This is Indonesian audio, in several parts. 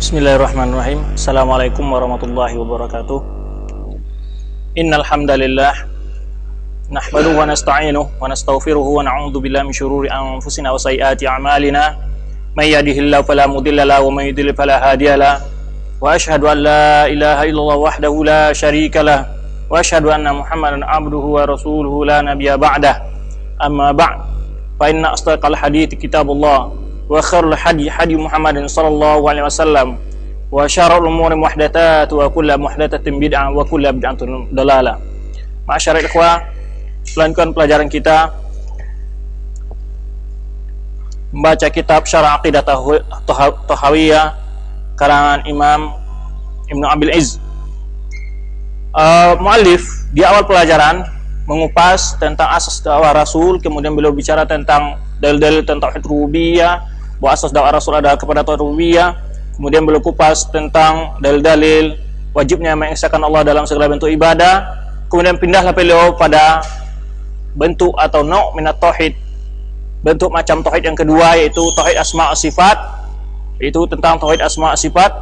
Bismillahirrahmanirrahim. Assalamualaikum warahmatullahi wabarakatuh. Innal hamdalillah nahmaduhu wa nasta'inuhu wa nastaghfiruhu wa na'udzu billahi min shururi anfusina wa sayyiati a'malina. May yahdihillahu fala mudilla lahu wa may yudlil fala hadiya lahu. Wa asyhadu an la ilaha illallah wahdahu la syarika lahu wa asyhadu anna Muhammadan abduhu wa rasuluhu la nabiyya ba'dah. Amma ba'd. Fa inna asdaqal hadithi kitabullah wa khairul hadi hadi Muhammadin sallallahu alaihi wasallam wa syarrul umuri muhdatsatuha wa kullu muhdatsatin bid'ah wa kullu bid'atin dalalah. Ma'asyiral ikhwah, lanjutkan pelajaran kita membaca kitab Syarah Aqidah Tahawiyah karangan Imam Ibnu Abil Izz. Muallif di awal pelajaran mengupas tentang asas dakwah Rasul, kemudian beliau bicara tentang dalil-dalil tentang tauhid rububiyah, bahwa asas dakwah Rasul adalah kepada tauhid rububiyah. Kemudian beliau kupas tentang dalil-dalil wajibnya mengesahkan Allah dalam segala bentuk ibadah. Kemudian pindahlah beliau pada bentuk atau nau' minat tauhid, bentuk macam tauhid yang kedua, yaitu tauhid asma' wa sifat, yaitu tentang tauhid asma' wa sifat.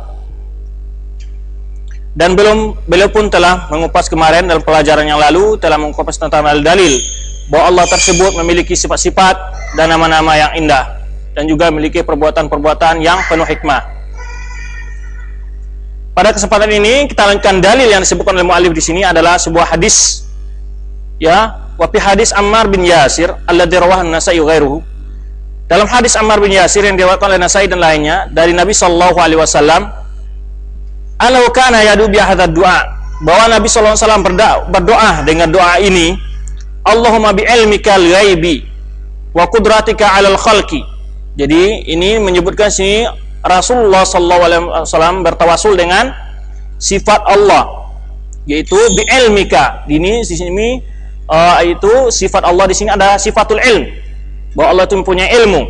Dan beliau pun telah mengupas kemarin dalam pelajaran yang lalu, telah mengupas tentang dalil bahwa Allah tersebut memiliki sifat-sifat dan nama-nama yang indah, dan juga memiliki perbuatan-perbuatan yang penuh hikmah. Pada kesempatan ini kita lanjutkan dalil yang disebutkan oleh mu'allif di sini adalah sebuah hadis, ya, wa fi hadis Ammar bin Yasir alladzi rawahu an-Nasa'i ghairuhu. Dalam hadis Ammar bin Yasir yang diriwayatkan oleh Nasa'i dan lainnya dari Nabi sallallahu alaihi wasallam, alau kana yadu bi hadzal du'a, bahwa Nabi sallallahu alaihi wasallam berdoa dengan doa ini, Allahumma bi ilmikal ghaibi wa qudratika 'alal khalqi. Jadi ini menyebutkan sini Rasulullah sallallahu alaihi wasallam bertawasul dengan sifat Allah, yaitu bi ilmika. Ini di sini itu sifat Allah di sini ada sifatul ilm, bahwa Allah itu mempunyai ilmu.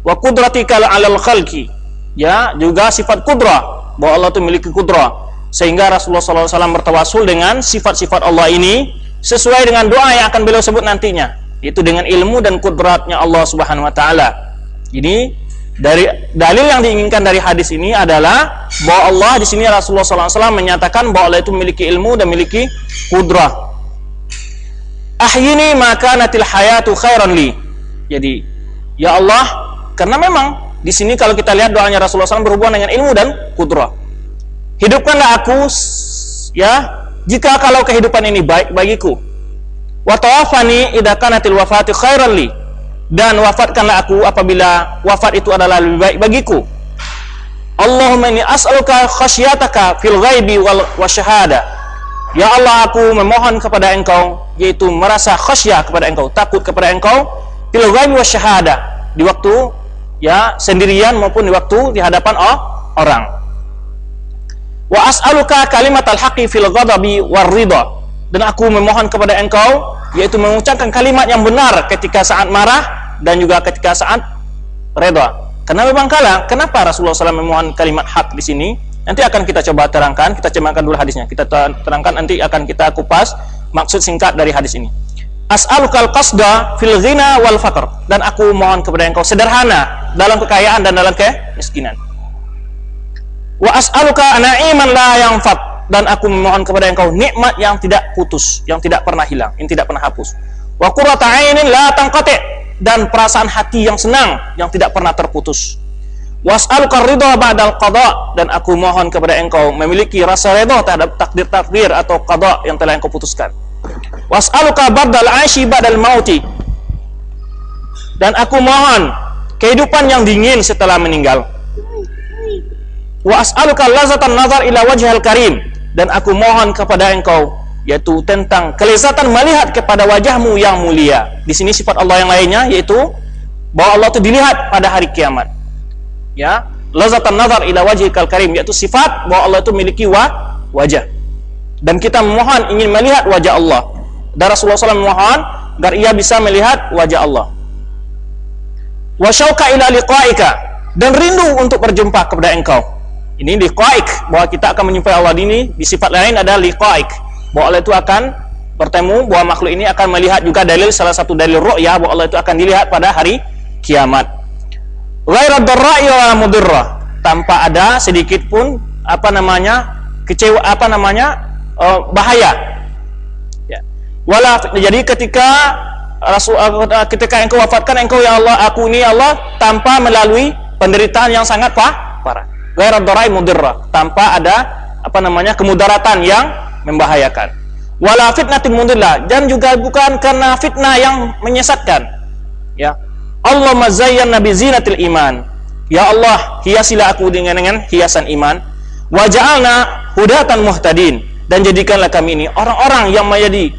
Wa qudratika 'alal khalqi, ya, juga sifat qudrah, bahwa Allah itu memiliki qudrah. Sehingga Rasulullah sallallahu alaihi wasallam bertawasul dengan sifat-sifat Allah ini sesuai dengan doa yang akan beliau sebut nantinya, yaitu dengan ilmu dan kudratnya Allah Subhanahu wa taala. Ini dari dalil yang diinginkan dari hadis ini adalah bahwa Allah di sini Rasulullah sallallahu alaihi wasallam menyatakan bahwa Allah itu memiliki ilmu dan memiliki kudrah. Ahyini maka natil hayatu khairan li. Jadi, ya Allah, karena memang di sini kalau kita lihat doanya Rasulullah SAW berhubungan dengan ilmu dan kudrah. Hidupkanlah aku, ya, jika kalau kehidupan ini baik bagiku. Wa tawaffani idza kanatil wafatu khairan li. Dan wafatkanlah aku apabila wafat itu adalah lebih baik bagiku. Allahumma inni as'aluka khasyataka fil ghaibi wal wasyahada. Ya Allah, aku memohon kepada Engkau, yaitu merasa khasyah kepada Engkau, takut kepada Engkau, fil ghaibi wasyahada, di waktu, ya, sendirian maupun di waktu di hadapan orang. Wa as'aluka kalimatal haqqi fil ghadabi war ridha. Dan aku memohon kepada Engkau, yaitu mengucapkan kalimat yang benar ketika saat marah dan juga ketika saat redha. Karena memang kenapa Rasulullah SAW memohon kalimat hak di sini? Nanti akan kita coba terangkan, kita cermati dulu hadisnya. Kita terangkan, nanti akan kita kupas maksud singkat dari hadis ini. As'alukal qasda fil ghina wal faqr. Dan aku mohon kepada Engkau sederhana dalam kekayaan dan dalam kemiskinan. Wa as'aluka na'iman la yanfad. Dan aku memohon kepada Engkau nikmat yang tidak putus, yang tidak pernah hilang, yang tidak pernah hapus. Wa qurrata 'ainin la tanqati'. Dan perasaan hati yang senang, yang tidak pernah terputus. Was'aluka ridha ba'dal qada. Dan aku mohon kepada Engkau memiliki rasa redha terhadap takdir-takdir atau qada yang telah Engkau putuskan. Was'aluka bardal 'aishi ba'dal mauti. Dan aku mohon kehidupan yang dingin setelah meninggal. Wa as'aluka lazatan nazar ila wajhil karim. Dan aku mohon kepada Engkau, yaitu tentang kelezatan melihat kepada wajahmu yang mulia. Di sini sifat Allah yang lainnya, yaitu bahwa Allah itu dilihat pada hari kiamat, ya, lazatan nazar ila wajhil karim, yaitu sifat bahwa Allah itu memiliki wajah. Dan kita memohon ingin melihat wajah Allah. Dan Rasulullah SAW memohon agar ia bisa melihat wajah Allah. Wa syauqa ila liqa'ika. Dan rindu untuk berjumpa kepada Engkau. Ini liqa'ik, bahwa kita akan menjumpai Allah. Ini di sifat lain ada liqa'ik, bahwa Allah itu akan bertemu, bahwa makhluk ini akan melihat juga dalil, salah satu dalil ru'yah, bahwa Allah itu akan dilihat pada hari kiamat. Ghairad darra'i wa mudirrah. tanpa ada sedikit pun bahaya. Ya. Jadi ketika engkau wafatkan engkau ya Allah, aku ini ya Allah, tanpa melalui penderitaan yang sangat parah. Ghairu dharai mudirrah, tanpa ada kemudaratan yang membahayakan. Wala fitnatin mudillah, dan juga bukan karena fitnah yang menyesatkan. Ya. Allahumma zayyana bi zinatil iman. Ya Allah, hiasilah aku dengan hiasan iman. Wa ja'alna hudatan muhtadin, dan jadikanlah kami ini orang-orang yang menjadi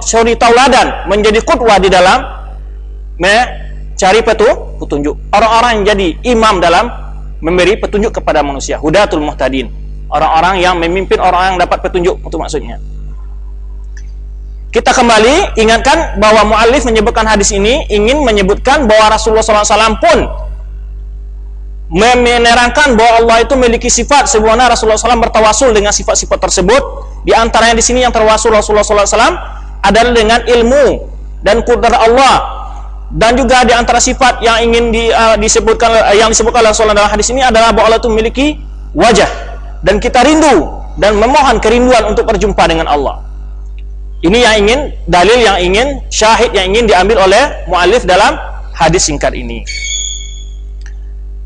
suri tauladan, menjadi qudwah di dalam mencari petunjuk. Orang-orang yang jadi imam dalam memberi petunjuk kepada manusia. Hudatul muhtadin, orang-orang yang memimpin orang yang dapat petunjuk, itu maksudnya. Kita kembali ingatkan bahwa muallif menyebutkan hadis ini ingin menyebutkan bahwa Rasulullah SAW pun menerangkan bahwa Allah itu memiliki sifat, sebagaimana Rasulullah SAW bertawasul dengan sifat-sifat tersebut. Di antaranya di sini yang terwasul Rasulullah SAW adalah dengan ilmu dan qudrat Allah, dan juga di antara sifat yang ingin disebutkan oleh Rasulullah dalam hadis ini adalah bahwa Allah itu memiliki wajah, dan kita rindu dan memohon kerinduan untuk berjumpa dengan Allah. Ini yang ingin, dalil yang ingin, syahid yang ingin diambil oleh muallif dalam hadis singkat ini.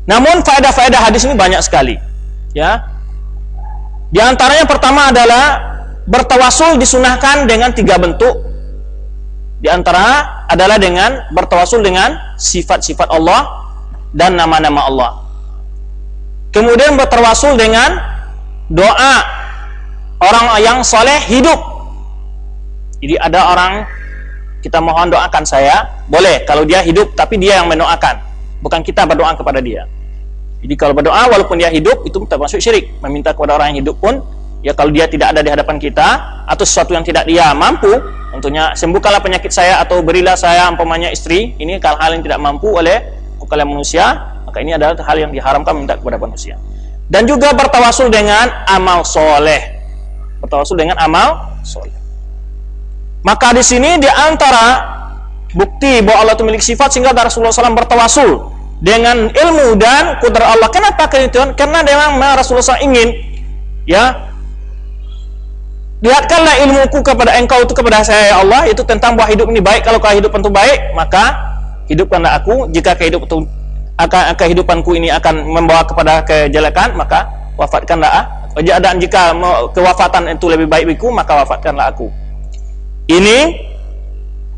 Namun faedah-faedah hadis ini banyak sekali. Ya. Di antaranya pertama adalah bertawasul disunahkan dengan 3 bentuk. Di antara adalah dengan bertawasul dengan sifat-sifat Allah dan nama-nama Allah. Kemudian bertawasul dengan doa orang yang soleh hidup. Jadi ada orang kita mohon doakan saya, boleh kalau dia hidup, tapi dia yang mendoakan, bukan kita berdoa kepada dia. Jadi kalau berdoa walaupun dia hidup itu termasuk syirik. Meminta kepada orang yang hidup pun, ya kalau dia tidak ada di hadapan kita atau sesuatu yang tidak dia mampu, tentunya sembuhkanlah penyakit saya atau berilah saya umpamanya istri, ini hal-hal yang tidak mampu oleh manusia, maka ini adalah hal yang diharamkan minta kepada manusia. Dan juga bertawasul dengan amal soleh. Bertawasul dengan amal soleh. Maka di sini di antara bukti bahwa Allah itu memiliki sifat sehingga Rasulullah SAW bertawasul dengan ilmu dan qudrat Allah. Kenapa kemudian? Karena memang Rasulullah SAW ingin, ya, lihatkanlah ilmuku kepada engkau itu kepada saya ya Allah, itu tentang bahwa hidup ini baik. Kalau kehidupan itu baik, maka hidupkanlah aku. Jika kehidupanku ini akan membawa kepada kejelekan, maka wafatkanlah. Dan jika kewafatan itu lebih baik bagiku, maka wafatkanlah aku. Ini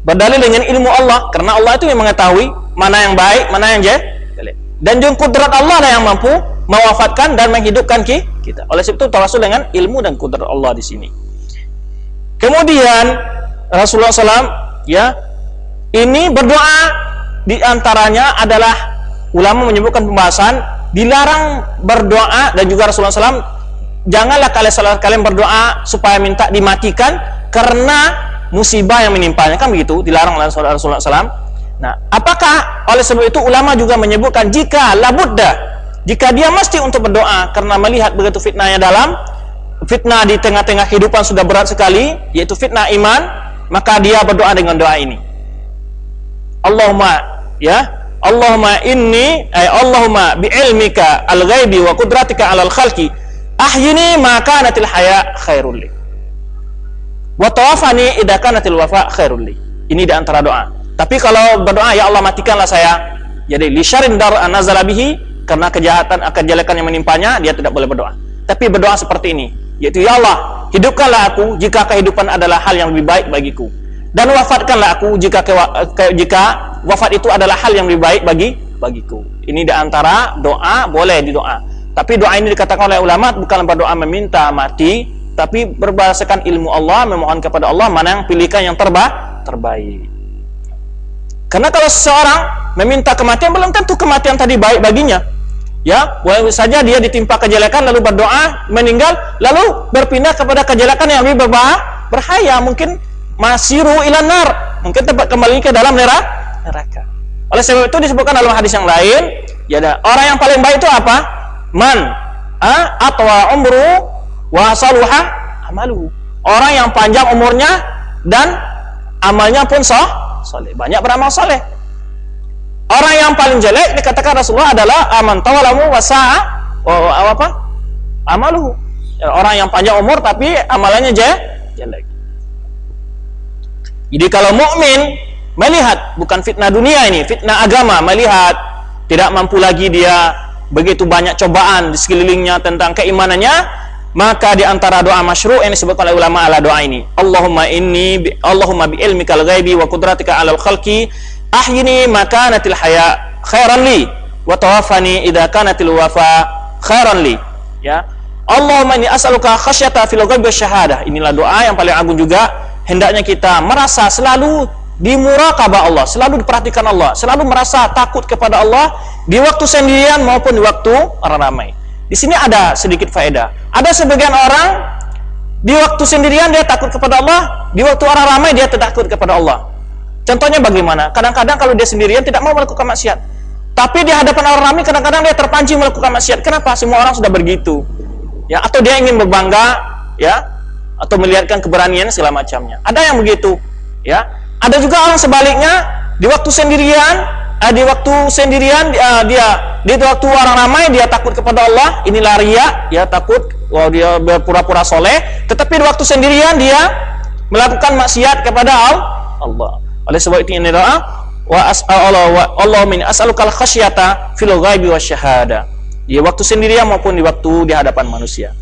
berdalil dengan ilmu Allah, karena Allah itu yang mengetahui mana yang baik, mana yang jelek. Dan juga kudrat Allah lah yang mampu mewafatkan dan menghidupkan kita. Oleh sebab itu tawasul dengan ilmu dan kudrat Allah di sini. Kemudian Rasulullah SAW, ya, ini berdoa di antaranya adalah ulama menyebutkan pembahasan dilarang berdoa, dan juga Rasulullah SAW, janganlah kalian berdoa supaya minta dimatikan karena musibah yang menimpanya, kan begitu, dilarang oleh Rasulullah SAW. Nah, apakah oleh sebab itu ulama juga menyebutkan jika dia mesti untuk berdoa karena melihat begitu fitnahnya fitnah di tengah-tengah kehidupan sudah berat sekali, yaitu fitnah iman, maka dia berdoa dengan doa ini. Allahumma bi'ilmika al-ghaibi wa qudratika 'alal khalqi ahyini ma kanatil haya khairul li wa tawaffani idza kanatil wafa khairul li. Ini di antara doa. Tapi kalau berdoa ya Allah matikanlah saya, jadi li syarrin dar nazala bihi, karena kejelekan yang menimpanya, dia tidak boleh berdoa. Tapi berdoa seperti ini, yaitu ya Allah hidupkanlah aku jika kehidupan adalah hal yang lebih baik bagiku, dan wafatkanlah aku jika wafat itu adalah hal yang lebih baik bagiku. Ini di antara doa, boleh didoa. Tapi doa ini dikatakan oleh ulama bukan berdoa meminta mati, tapi berbasarkan ilmu Allah, memohon kepada Allah mana yang pilihkan yang terbaik. Karena kalau seseorang meminta kematian, belum tentu kematian tadi baik baginya. Ya, boleh saja dia ditimpa kejelekan lalu berdoa meninggal, lalu berpindah kepada kejelekan yang lebih berbahaya, mungkin masiru ilan nar, mungkin tempat kembali ke dalam neraka. Oleh sebab itu disebutkan dalam hadis yang lain, ya, orang yang paling baik itu apa? Man atwa umru wa saluha amalu. Orang yang panjang umurnya dan amalnya pun soleh, banyak beramal soleh. Orang yang paling jelek dikatakan Rasulullah adalah aman tawalamu wasa'a apa? Amaluhu. Orang yang panjang umur tapi amalannya jelek. Jadi kalau mukmin melihat bukan fitnah dunia ini, fitnah agama, melihat tidak mampu lagi dia, begitu banyak cobaan di sekelilingnya tentang keimanannya, maka di antara doa masyru' yang disebutkan oleh ulama adalah doa ini. Allahumma bi ilmikal ghaibi wa qudratika 'alal khalqi ahyini makanatil haya khairan li wa tawaffani idza kanatil wafa khairan li. Ya. Allahumma inni as'aluka khasyata fil ghaibi wasyahadah. Inilah doa yang paling agung juga, hendaknya kita merasa selalu di muraqabah Allah, selalu diperhatikan Allah, selalu merasa takut kepada Allah di waktu sendirian maupun di waktu orang ramai. Di sini ada sedikit faedah. Ada sebagian orang di waktu sendirian dia takut kepada Allah, di waktu orang ramai dia tidak takut kepada Allah. Contohnya bagaimana? Kadang-kadang kalau dia sendirian tidak mau melakukan maksiat, tapi di hadapan orang ramai kadang-kadang dia terpancing melakukan maksiat. Kenapa? Semua orang sudah begitu. Ya, atau dia ingin berbangga, ya, atau melihatkan keberanian segala macamnya. Ada yang begitu, ya. Ada juga orang sebaliknya, di waktu sendirian, dia di waktu orang ramai dia takut kepada Allah, inilah riya, ya, takut, dia berpura-pura soleh, tetapi di waktu sendirian dia melakukan maksiat kepada Allah. Oleh sebab itu ini doa, Allahumma inni as'alukal khasyata fil ghaibi wasyahada. Di waktu sendirian maupun di waktu di hadapan manusia.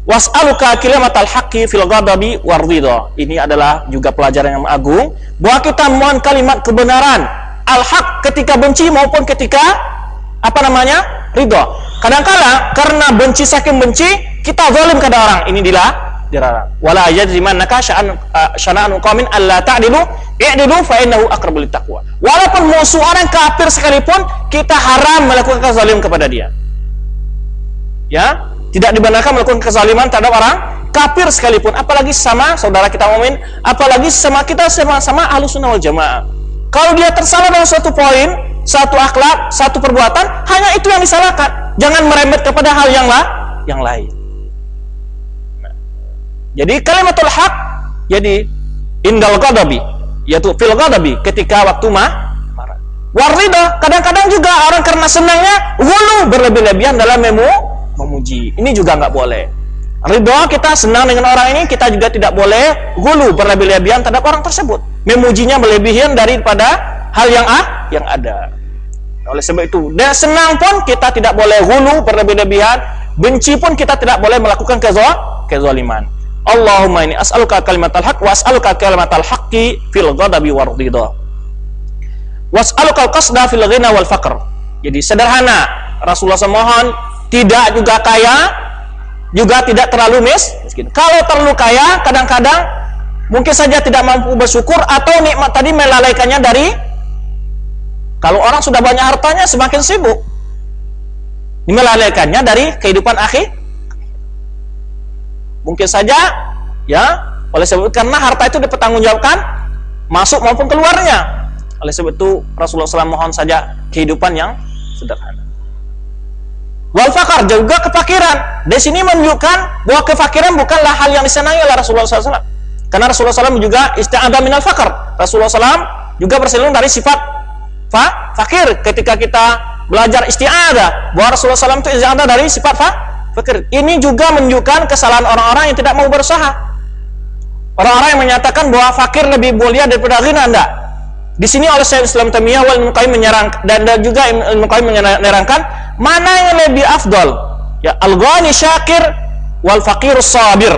Was'aluka kalimatal haqqi fil ghadabi warridha. Ini adalah juga pelajaran yang agung, bahwa kita mohon kalimat kebenaran al-haq ketika benci maupun ketika ridha. Kadang-kala karena benci saking benci kita zalim kepada orang, ini dilarang. Wala yajrimannaka syana'anu qaumin alla ta'dilu i'dilu fa innahu aqrabu littaqwa. Walaupun musuh orang kafir sekalipun, kita haram melakukan kezaliman kepada dia. Ya, tidak dibenarkan melakukan kezaliman terhadap orang kafir sekalipun, apalagi sama saudara kita mukmin, apalagi sama kita sama Ahlus Sunnah wal Jamaah. Kalau dia tersalah dalam suatu poin, satu akhlak, satu perbuatan, hanya itu yang disalahkan. Jangan merembet kepada hal yang lain. Nah, jadi kalimatul haq, jadi indal ghadabi, yaitu fil ghadabi, ketika waktu marah. Warida, kadang-kadang juga orang karena senangnya ghulu, berlebih-lebihan dalam memuji. Ini juga nggak boleh. Ridho, kita senang dengan orang ini, kita juga tidak boleh ghulu, berlebih-lebihan terhadap orang tersebut, memujinya berlebihan daripada hal yang ada. Oleh sebab itu, dan senang pun kita tidak boleh ghulu, berlebih-lebihan, benci pun kita tidak boleh melakukan kezaliman. Allahumma inni as'aluka kalimatal haqq wa as'aluka kalimatal haqqi fil ghadabi waridha. Was'aluka al-qasda fil ghina wal faqr. Jadi sederhana, Rasulullah mohon tidak juga kaya, juga tidak terlalu miskin. Kalau terlalu kaya, kadang-kadang mungkin saja tidak mampu bersyukur, atau nikmat tadi melalaikannya dari, kalau orang sudah banyak hartanya semakin sibuk, melalaikannya dari kehidupan akhir. Mungkin saja, ya, oleh sebab itu, karena harta itu dipertanggungjawabkan masuk maupun keluarnya. Oleh sebab itu Rasulullah SAW mohon saja kehidupan yang sederhana. Wal fakar, juga kefakiran. Di sini menunjukkan bahwa kefakiran bukanlah hal yang disenangi oleh Rasulullah SAW. Karena Rasulullah SAW juga isti'adzah minal fakar. Rasulullah SAW juga berselingkuh dari sifat fakir. Ketika kita belajar isti'adzah, bahwa Rasulullah SAW itu isti'adzah dari sifat fakir. Ini juga menunjukkan kesalahan orang-orang yang tidak mau berusaha. Orang-orang yang menyatakan bahwa fakir lebih mulia daripada ghina, enggak. Di sini oleh Syekh Islam Taimiyah wal Ibnu Qayyim menyerang, dan juga Ibnu Qayyim menerangkan mana yang lebih afdal, ya, al-ghani syakir wal faqir sabir.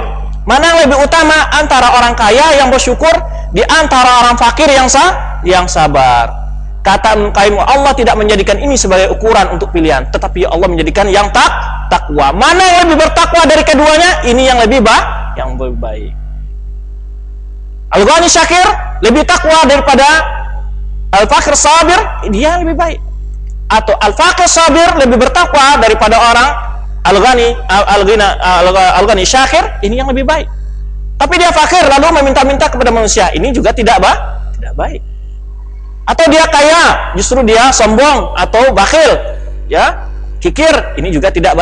Mana yang lebih utama antara orang kaya yang bersyukur di antara orang fakir yang sabar. Kata Ibnu Qayyim, Allah tidak menjadikan ini sebagai ukuran untuk pilihan, tetapi Allah menjadikan yang takwa. Mana yang lebih bertakwa dari keduanya? Ini yang lebih baik. Al-ghani syakir lebih takwa daripada al-fakir sabir, dia lebih baik. Atau al-fakir sabir lebih bertakwa daripada orang al-ghani syakir, ini yang lebih baik. Tapi dia fakir lalu meminta-minta kepada manusia, ini juga tidak baik. Atau dia kaya, justru dia sombong atau bakhil, ya, kikir, ini juga tidak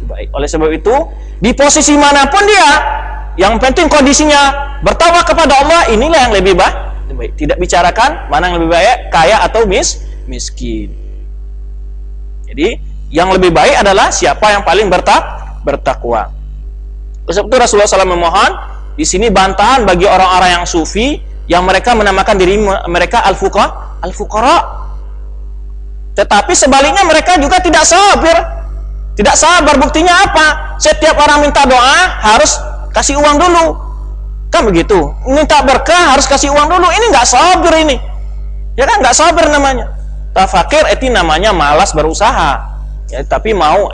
baik. Oleh sebab itu, di posisi manapun dia, yang penting kondisinya bertakwa kepada Allah, inilah yang lebih baik. Tidak bicarakan mana yang lebih baik, kaya atau miskin. Jadi yang lebih baik adalah siapa yang paling bertakwa. Sebab itu Rasulullah SAW memohon di sini bantahan bagi orang-orang yang sufi yang mereka menamakan diri mereka al-fuqara. Tetapi sebaliknya mereka juga tidak sabar. Tidak sabar, buktinya apa? Setiap orang minta doa harus kasih uang dulu. Kan begitu. Minta berkah harus kasih uang dulu. Ini nggak sabar ini. Ya kan nggak sabar namanya. Fakir itu namanya malas berusaha. Ya, tapi mau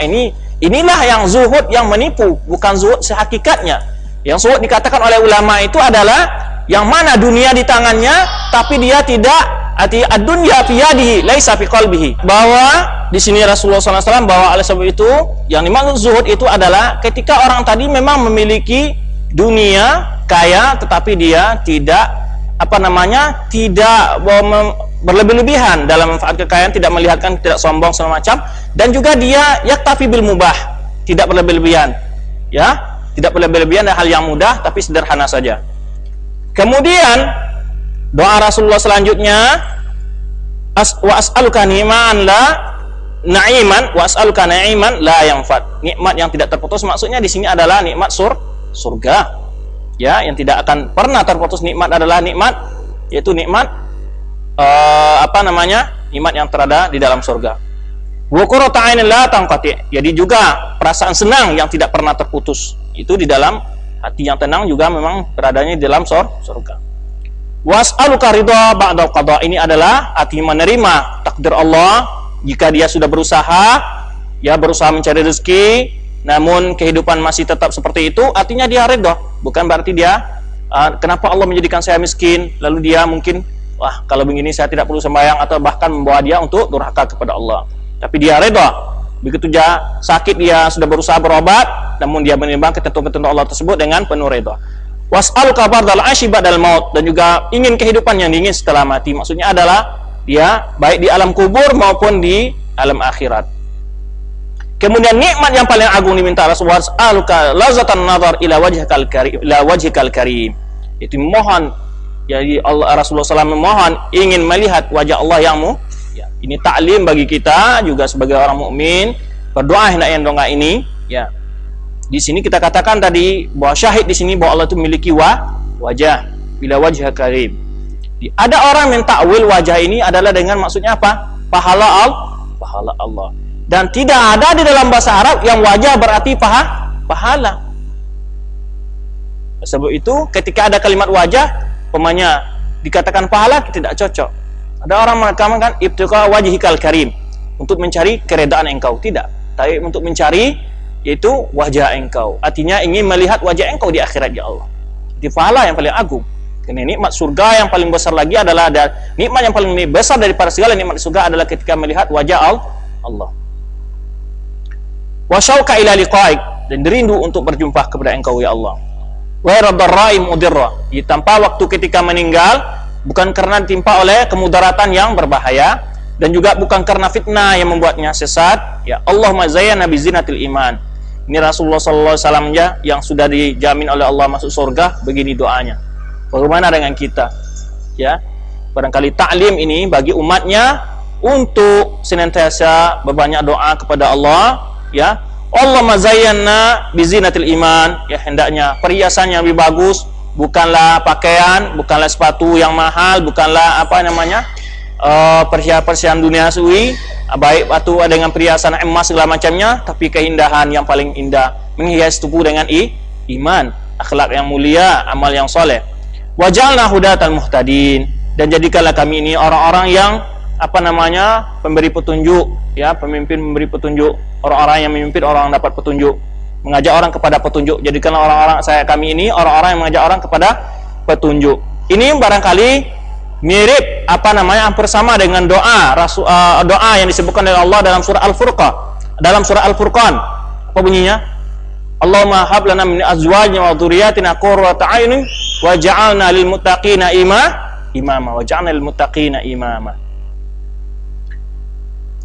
inilah yang zuhud yang menipu, bukan zuhud sehakikatnya. Yang zuhud dikatakan oleh ulama itu adalah yang mana dunia di tangannya tapi dia tidak ad-dunya fi yadihi laisa fi qalbihi. Bahwa di sini Rasulullah SAW bahwa oleh sebab itu yang dimaksud zuhud itu adalah ketika orang tadi memang memiliki dunia kaya tetapi dia tidak tidak berlebih-lebihan dalam manfaat kekayaan, tidak melihatkan, tidak sombong segala macam, dan juga dia yaktafi bil mubah, tidak berlebih-lebihan, ya, tidak berlebih-lebihan dan hal yang mudah tapi sederhana saja. Kemudian doa Rasulullah selanjutnya, wa as'aluka ni'man la na'iman wa as'aluka na'iman la yanfad. Nikmat yang tidak terputus maksudnya di sini adalah nikmat surga. Ya, yang tidak akan pernah terputus nikmat adalah nikmat, yaitu nikmat nikmat yang terada di dalam surga. Wa qurratu 'ainin la tanqati. Jadi juga perasaan senang yang tidak pernah terputus. Itu di dalam hati yang tenang juga memang beradanya di dalam surga. Was'aluka ridha ba'da qada. Ini adalah hati menerima takdir Allah jika dia sudah berusaha mencari rezeki, namun kehidupan masih tetap seperti itu, artinya dia ridha. Bukan berarti dia kenapa Allah menjadikan saya miskin, lalu dia mungkin kalau begini saya tidak perlu sembahyang, atau bahkan membawa dia untuk durhaka kepada Allah. Tapi dia ridha. Begitu dia sakit, dia sudah berusaha berobat, namun dia menimbang ketentuan-ketentuan Allah tersebut dengan penuh ridha. Was'aluka bardal 'aishi ba'dal maut, dan juga ingin kehidupan yang dingin setelah mati. Maksudnya adalah dia baik di alam kubur maupun di alam akhirat. Kemudian nikmat yang paling agung diminta Rasulullah, as'aluka lazatan nazar ila wajhikal karim. Itu mohon, jadi Rasulullah SAW memohon ingin melihat wajah Allah yang mulia. Ini taklim bagi kita juga sebagai orang mukmin, berdoa hendaknya doa ini. Ya, di sini kita katakan tadi bahwa syahid di sini bahwa Allah itu memiliki wajah, bila wajhal karim. Ada orang mentakwil wajah ini adalah dengan maksudnya apa? Pahala Allah. Dan tidak ada di dalam bahasa Arab yang wajah berarti pahala. Sebab itu ketika ada kalimat wajah, pemanya dikatakan pahala, tidak cocok. Ada orang mengatakan ibtiqa wajhikal karim, untuk mencari keredaan engkau, tidak. Tapi untuk mencari yaitu wajah engkau. Artinya ingin melihat wajah engkau di akhirat ya Allah. Itu pahala yang paling agung. Karena nikmat surga yang paling besar lagi adalah nikmat yang paling besar daripada segala nikmat surga adalah ketika melihat wajah Allah. Wa syauqa ila liqa'ik, dan rindu untuk berjumpa kepada engkau ya Allah. Wa radarra'i mudirra, tanpa waktu ketika meninggal, bukan karena ditimpa oleh kemudaratan yang berbahaya, dan juga bukan karena fitnah yang membuatnya sesat. Ya Allahumma zayyana bi zinatil iman. Ini Rasulullah SAW yang sudah dijamin oleh Allah masuk surga. Begini doanya. Bagaimana dengan kita? Ya, barangkali taklim ini bagi umatnya untuk senantiasa berbanyak doa kepada Allah. Ya, Allahumma zayyana bizinatil iman. Ya, hendaknya perhiasan yang lebih bagus, bukanlah pakaian, bukanlah sepatu yang mahal, bukanlah perhiasan dunia sui, baik atau dengan perhiasan emas segala macamnya, tapi keindahan yang paling indah, menghias tubuh dengan iman, akhlak yang mulia, amal yang soleh. Waj'alna hudatal muhtadin, dan jadikanlah kami ini orang-orang yang pemberi petunjuk, ya, pemimpin memberi petunjuk, orang-orang yang memimpin orang dapat petunjuk, mengajak orang kepada petunjuk. Jadikanlah kami ini orang-orang yang mengajak orang kepada petunjuk. Ini barangkali mirip hampir sama dengan doa yang disebutkan oleh Allah dalam surah Al-Furqan. Apa bunyinya? Allahumma hab lana min azwajina wa dzurriyyatina qurrata a'yunin waj'alna lil muttaqina imama.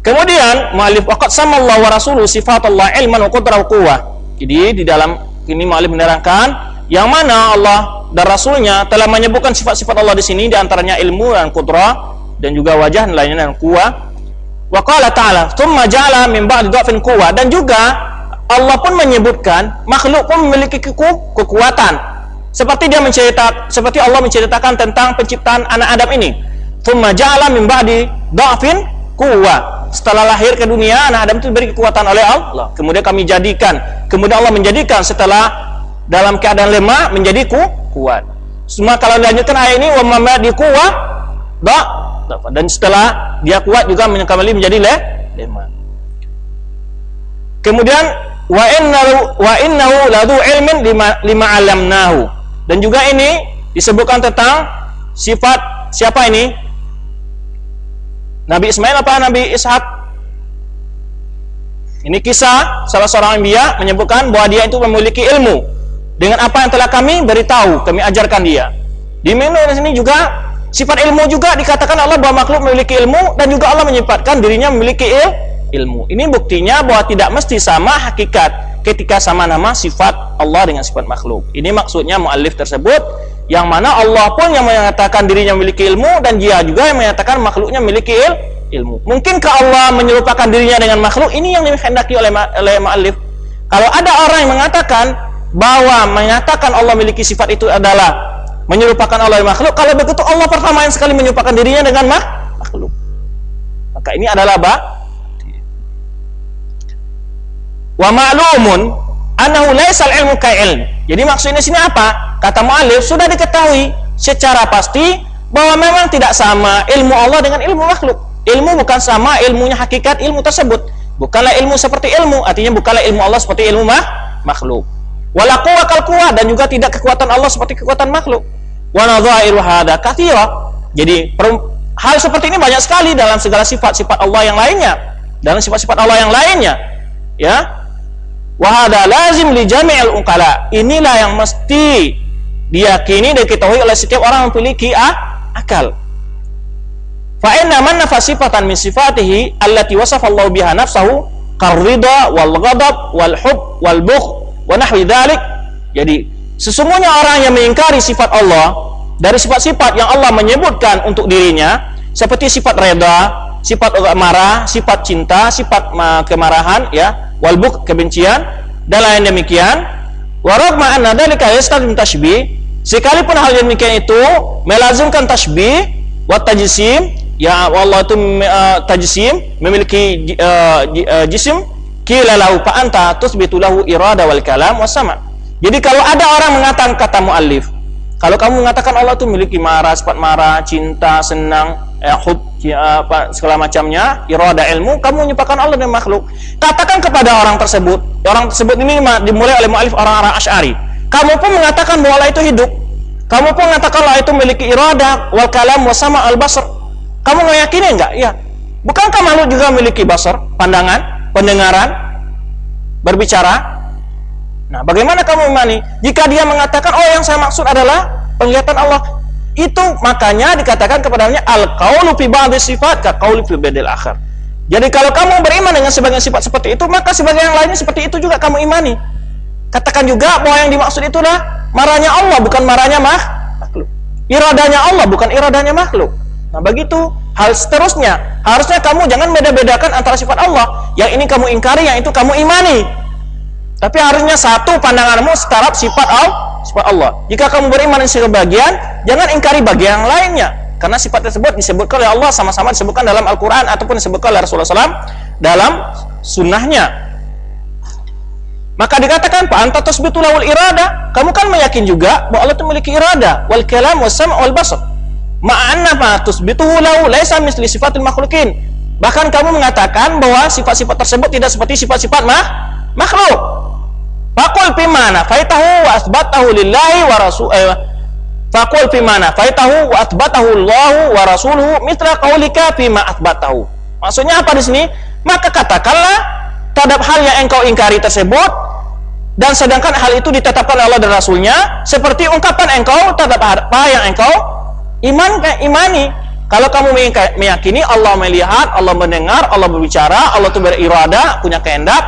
Kemudian mu'allif waqad samallahu wa rasuluhu sifatullah ilman wa qudrah wa quwwah. Jadi di dalam ini mu'allif menerangkan yang mana Allah dan Rasulnya telah menyebutkan sifat-sifat Allah di sini, di antaranya ilmu dan qudrah dan juga wajah lainnya dan quwwah. Wa qala ta'ala, "Tsumma ja'ala min ba'di dha'fin quwwah." Dan juga Allah pun menyebutkan makhluk pun memiliki kekuatan. Seperti Allah menceritakan tentang penciptaan anak Adam ini. "Tsumma ja'ala min ba'di dha'fin quwwah." Setelah lahir ke dunia, anak Adam itu diberi kekuatan oleh Allah. Kemudian Allah menjadikan setelah dalam keadaan lemah menjadi kuat. Semua kalau dilanjutkan ayat ini, "Wa ma ba'di quwwah dan setelah dia kuat juga kembali menjadi lemah. Kemudian wa innahu ladu ilmin lima alamnahu. Dan juga ini disebutkan tentang sifat siapa ini? Nabi Ismail apa Nabi Ishak? Ini kisah salah seorang anbiya menyebutkan bahwa dia itu memiliki ilmu dengan apa yang telah kami beritahu, kami ajarkan dia. Di sini juga sifat ilmu juga dikatakan Allah bahwa makhluk memiliki ilmu, dan juga Allah menyifatkan dirinya memiliki ilmu. Ini buktinya bahwa tidak mesti sama hakikat ketika sama nama sifat Allah dengan sifat makhluk. Ini maksudnya muallif tersebut, yang mana Allah pun yang menyatakan dirinya memiliki ilmu, dan dia juga yang menyatakan makhluknya memiliki ilmu. Mungkinkah Allah menyerupakan dirinya dengan makhluk? Ini yang dikehendaki oleh muallif. Kalau ada orang yang mengatakan bahwa menyatakan Allah memiliki sifat itu adalah menyerupakan Allah makhluk, kalau begitu Allah pertama yang sekali menyerupakan dirinya dengan makhluk. Maka ini adalah wa ma'lumun annahu laisal ilmu ka'ilm. Jadi maksudnya sini apa? Kata mu'alif, sudah diketahui secara pasti bahwa memang tidak sama ilmu Allah dengan ilmu makhluk. Ilmu bukan sama ilmunya hakikat ilmu tersebut. Bukanlah ilmu seperti ilmu, artinya bukanlah ilmu Allah seperti ilmu makhluk. Wala quwwa kal quwwa, dan juga tidak kekuatan Allah seperti kekuatan makhluk. Wa nadhairu hadza katsira. Jadi hal seperti ini banyak sekali dalam segala sifat-sifat Allah yang lainnya. Dalam sifat-sifat Allah yang lainnya, ya. Wa hadza lazim li jami'il uqala. Inilah yang mesti diyakini dan diketahui oleh setiap orang yang memiliki akal. Fa inna man nafa sifatan min sifatihi allati wasafa Allah biha nafsahu qarrida wal ghadab wal hub wal bukh wa nahwi dzalik. Jadi sesungguhnya orang yang mengingkari sifat Allah dari sifat-sifat yang Allah menyebutkan untuk dirinya, seperti sifat reda, sifat marah, sifat cinta, sifat kemarahan, ya, wal bukh kebencian, dan lain demikian. Wa ragma anna dzalika yastalzim tashbih, sekalipun hal yang demikian itu melazimkan tashbih wa tajsim, ya Allah itu tajsim, memiliki jisim. Qila lahu fa anta tusbitu lahu irada wal kalam was sama. Jadi kalau ada orang mengatakan, kata muallif, kalau kamu mengatakan Allah itu memiliki marah, sifat marah, cinta, senang, hub, segala macamnya, irada, ilmu, kamu menyerupakan Allah dengan makhluk. Katakan kepada orang tersebut ini dimulai oleh muallif orang-orang Asy'ari. Kamu pun mengatakan bahwa Allah itu hidup. Kamu pun mengatakan Allah itu memiliki irada wal kalam was sama al basar. Kamu meyakini enggak? Ya. Bukankah makhluk juga memiliki basar, pandangan, pendengaran, berbicara? Nah, bagaimana kamu imani jika dia mengatakan, oh yang saya maksud adalah penglihatan Allah? Itu makanya dikatakan kepadanya al-qaulu fi ba'dhi sifat ka qauli fi ba'dil akhar. Jadi kalau kamu beriman dengan sebagian sifat seperti itu, maka sebagian yang lainnya seperti itu juga kamu imani. Katakan juga bahwa yang dimaksud itulah marahnya Allah, bukan marahnya makhluk. Iradanya Allah, bukan iradanya makhluk. Nah, begitu hal seterusnya. Harusnya kamu jangan beda-bedakan antara sifat Allah. Yang ini kamu ingkari, yang itu kamu imani. Tapi harusnya satu pandanganmu setaraf sifat Allah. Jika kamu beriman dengan sebagian, jangan ingkari bagian yang lainnya. Karena sifat tersebut disebutkan oleh Allah, sama-sama disebutkan dalam Al-Quran ataupun disebutkan oleh Rasulullah SAW dalam sunnahnya. Maka dikatakan fa anta tusbitu lahul irada. Kamu kan meyakin juga bahwa Allah itu memiliki irada wal kalam was sam' wal basar. Ma'anna ma tusbituhu lahu laisa misli sifatil makhlukin. Bahkan kamu mengatakan bahwa sifat-sifat tersebut tidak seperti sifat-sifat makhluk. Faqul fi mana faitahu wa asbatahu lillahi wa rasul faqul fi mana faitahu wa asbatahu Allah wa rasuluhu mitra qaulika fi ma asbatahu. Maksudnya apa di sini? Maka katakanlah terhadap hal yang engkau ingkari tersebut, dan sedangkan hal itu ditetapkan Allah dan Rasulnya, seperti ungkapan engkau terhadap apa yang engkau imani. Kalau kamu meyakini Allah melihat, Allah mendengar, Allah berbicara, Allah itu berirada, punya kehendak,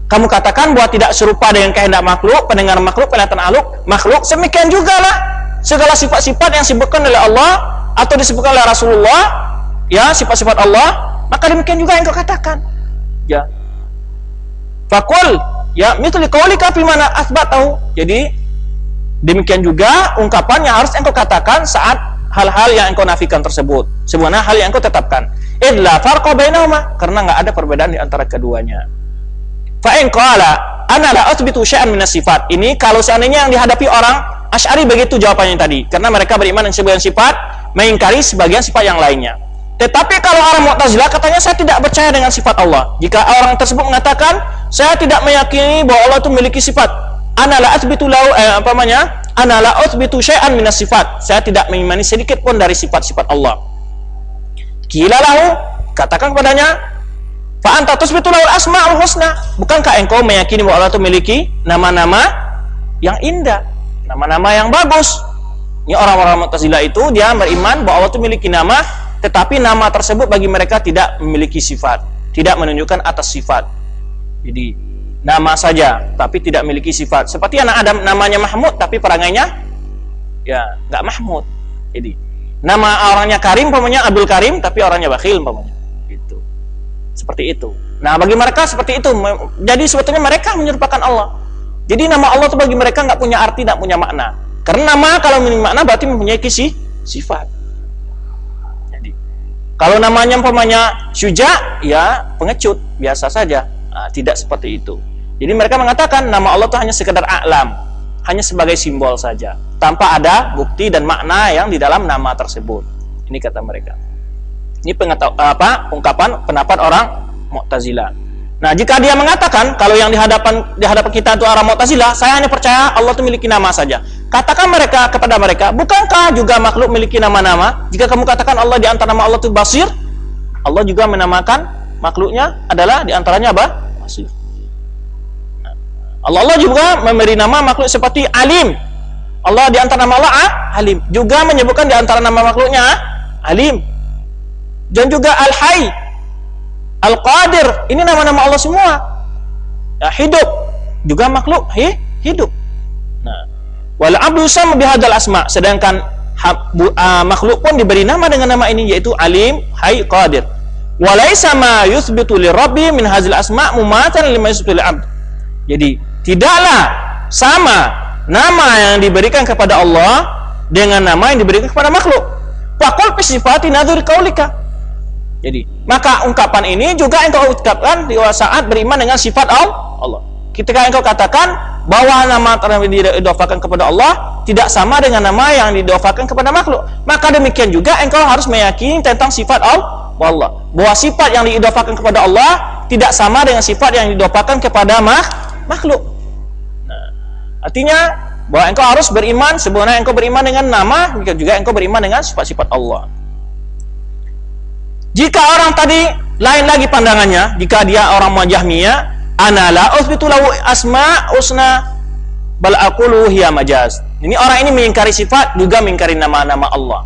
kamu katakan bahwa tidak serupa dengan kehendak makhluk, pendengar makhluk, penglihatan makhluk. Semikian juga lah segala sifat-sifat yang disebutkan oleh Allah atau disebutkan oleh Rasulullah ya sifat-sifat Allah, maka demikian juga yang kau katakan. Ya. Fakul ya mithli qaulika fi mana asbatahu. Jadi demikian juga ungkapan yang harus engkau katakan saat hal-hal yang engkau nafikan tersebut. Sebenarnya hal yang engkau tetapkan. Idla farqa bainahuma, karena enggak ada perbedaan di antara keduanya. Fa in qala ana la athbitu syai'an min sifat. Ini kalau seandainya yang dihadapi orang Asy'ari begitu jawabannya tadi, karena mereka beriman dengan sebagian sifat, mengingkari sebagian sifat yang lainnya. Tetapi kalau orang Mu'tazilah katanya saya tidak percaya dengan sifat Allah. Jika orang tersebut mengatakan saya tidak meyakini bahwa Allah itu memiliki sifat, ana la athbitu lahu ana la athbitu syai'an minas sifat. Saya tidak mengimani sedikit pun dari sifat-sifat Allah. Qila lahu, katakan kepadanya, fa anta tusbitu lahul asmaul husna. Bukankah engkau meyakini bahwa Allah itu memiliki nama-nama yang indah, nama-nama yang bagus? Ini orang-orang Mu'tazilah itu dia beriman bahwa Allah itu memiliki nama, tetapi nama tersebut bagi mereka tidak memiliki sifat, tidak menunjukkan atas sifat. Jadi nama saja tapi tidak memiliki sifat. Seperti anak Adam namanya Mahmud tapi perangainya ya nggak Mahmud. Jadi nama orangnya Karim umpamanya Abdul Karim tapi orangnya bakhil umpamanya. Gitu. Seperti itu. Nah, bagi mereka seperti itu. Jadi sebetulnya mereka menyerupakan Allah. Jadi nama Allah itu bagi mereka nggak punya arti, nggak punya makna. Karena nama kalau memiliki makna berarti mempunyai sifat. Jadi kalau namanya umpamanya Syuja, ya pengecut, biasa saja. Nah, tidak seperti itu. Jadi mereka mengatakan nama Allah itu hanya sekedar a'lam, hanya sebagai simbol saja, tanpa ada bukti dan makna yang di dalam nama tersebut. Ini kata mereka. Ini ungkapan pendapat orang Mu'tazilah. Nah, jika dia mengatakan kalau yang di hadapan kita itu orang Mu'tazilah, saya hanya percaya Allah itu memiliki nama saja. Katakan mereka kepada mereka, bukankah juga makhluk memiliki nama-nama? Jika kamu katakan Allah di antara nama Allah itu Basir, Allah juga menamakan makhluknya adalah di antaranya apa? Basir. Allah juga memberi nama makhluk seperti Alim. Allah di antara nama Allah Alim. Juga menyebutkan di antara nama makhluknya Alim. Dan juga Al-Hayy, Al-Qadir. Ini nama-nama Allah semua. Ya, hidup. Juga makhluk hidup. Nah, wal abdu sama bihadzal asma. Sedangkan makhluk pun diberi nama dengan nama ini, yaitu Alim, Hayy, Qadir. Walaisa ma yuthbitu lirabbi min hadzal asma mumatan lima yuthbitu lil abd. Jadi tidaklah sama nama yang diberikan kepada Allah dengan nama yang diberikan kepada makhluk. Faqul fi sifati nadhur qaulika. Jadi maka ungkapan ini juga engkau ucapkan di saat beriman dengan sifat Allah. Ketika engkau katakan bahwa nama yang diidhafakan kepada Allah tidak sama dengan nama yang diidhafakan kepada makhluk, maka demikian juga engkau harus meyakini tentang sifat Allah, bahwa sifat yang diidhafakan kepada Allah tidak sama dengan sifat yang diidhafakan kepada makhluk. Nah, artinya bahwa engkau harus beriman sebenarnya engkau beriman dengan nama, juga engkau beriman dengan sifat-sifat Allah. Jika orang tadi lain lagi pandangannya, jika dia orang Jahmiyah, ana la uthbitu lahu asma husna bal aqulu hiya majaz. Ini orang ini mengingkari sifat juga mengingkari nama-nama Allah.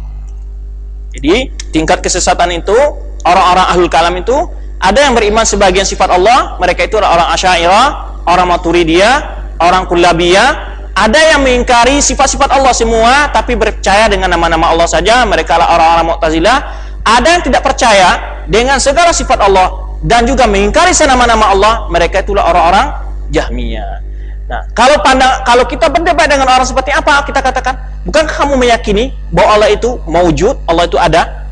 Jadi tingkat kesesatan itu orang-orang ahlul kalam itu ada yang beriman sebagian sifat Allah, mereka itu orang Asy'ariyah, orang Maturidiyah, orang Kullabiyah. Ada yang mengingkari sifat-sifat Allah semua tapi percaya dengan nama-nama Allah saja, mereka adalah orang-orang Mu'tazilah. Ada yang tidak percaya dengan segala sifat Allah dan juga mengingkari nama-nama Allah, mereka itulah orang-orang Jahmiyah. Nah, kalau kita berdebat dengan orang seperti apa, kita katakan, bukankah kamu meyakini bahwa Allah itu maujud, Allah itu ada?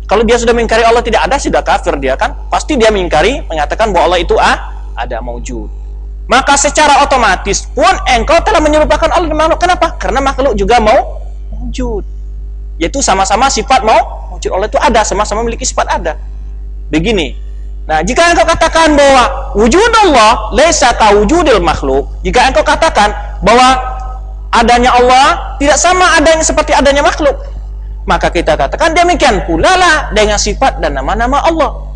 Kalau dia sudah mengingkari Allah tidak ada, sudah kafir dia kan? Pasti dia mengingkari, mengatakan bahwa Allah itu ada, maujud. Maka secara otomatis pun engkau telah menyerupakan Allah dengan makhluk. Kenapa? Karena makhluk juga maujud. Yaitu sama-sama sifat maujud. Allah itu ada, sama-sama memiliki sifat ada. Begini. Nah, jika engkau katakan bahwa wujud Allah laisa kawujudil makhluk, jika engkau katakan bahwa adanya Allah tidak sama adanya seperti adanya makhluk, maka kita katakan demikian pula lah dengan sifat dan nama-nama Allah.